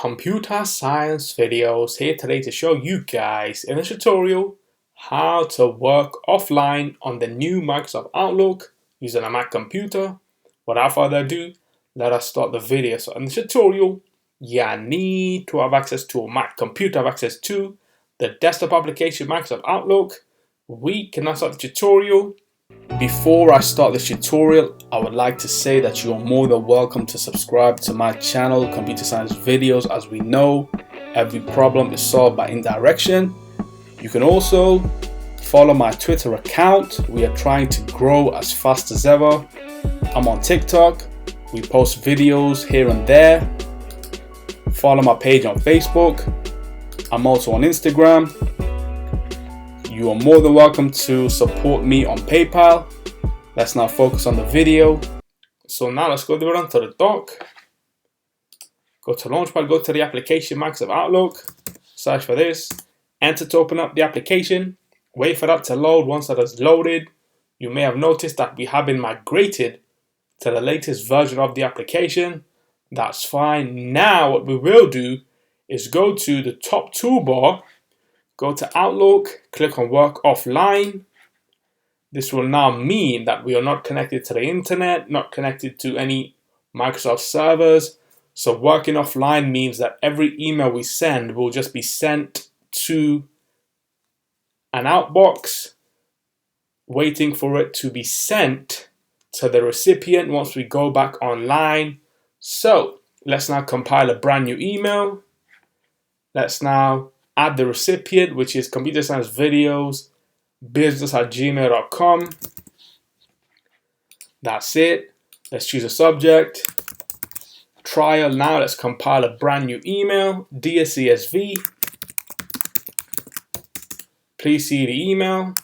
Computer Science Videos here today to show you guys in this tutorial how to work offline on the new Microsoft Outlook using a Mac computer. Without further ado, let us start the video. So in this tutorial, you need to have access to a Mac computer, have access to the desktop application Microsoft Outlook. We can now start the tutorial. Before I start this tutorial, I would like to say that you are more than welcome to subscribe to my channel, Computer Science Videos. As we know, every problem is solved by indirection. You can also follow my Twitter account. We are trying to grow as fast as ever. I'm on TikTok. We post videos here and there. Follow my page on Facebook. I'm also on Instagram. You are more than welcome to support me on PayPal. Let's now focus on the video. So now let's go down to the dock. Go to Launchpad, go to the application Microsoft Outlook. Search for this. Enter to open up the application. Wait for that to load. Once that is loaded, you may have noticed that we have been migrated to the latest version of the application. That's fine. Now what we will do is go to the top toolbar. Go to Outlook, click on Work Offline. This will now mean that we are not connected to the internet, not connected to any Microsoft servers. So working offline means that every email we send will just be sent to an outbox, waiting for it to be sent to the recipient once we go back online. So let's now compile a brand new email. Let's now add the recipient, which is ComputerScienceVideos business@gmail.com. That's it. Let's choose a subject. Trial now. Let's compile a brand new email. Dear CSV, please see the email.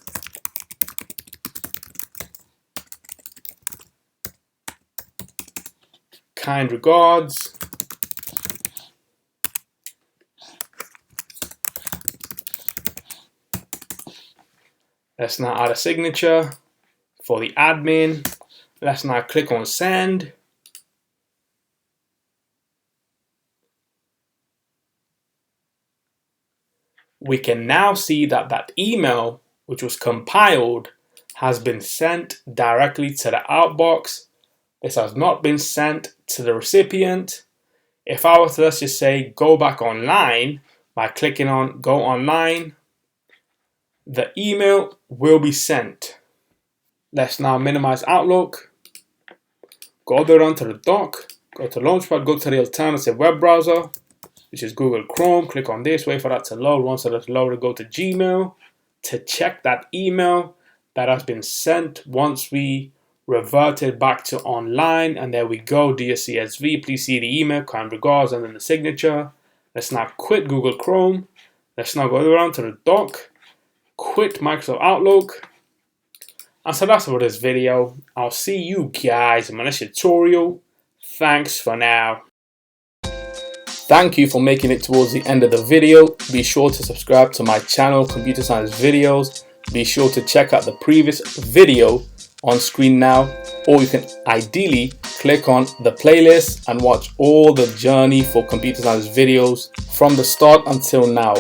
Kind regards. Let's now add a signature for the admin. Let's now click on send. We can now see that that email, which was compiled, has been sent directly to the outbox. This has not been sent to the recipient. If I were to, let's just say, go back online by clicking on go online, the email will be sent. Let's now minimize Outlook. Go down to the dock. Go to Launchpad. Go to the alternative web browser, which is Google Chrome. Click on this. Wait for that to load. Once it is loaded, go to Gmail to check that email that has been sent once we reverted back to online. And there we go. Dear CSV, please see the email. Kind regards, and then the signature. Let's now quit Google Chrome. Let's now go around to the dock. Quit Microsoft Outlook. And so that's for this video. I'll see you guys in my next tutorial. Thanks for now. Thank you for making it towards the end of the video. Be sure to subscribe to my channel, Computer Science Videos. Be sure to check out the previous video on screen now, or you can ideally click on the playlist and watch all the journey for Computer Science Videos from the start until now.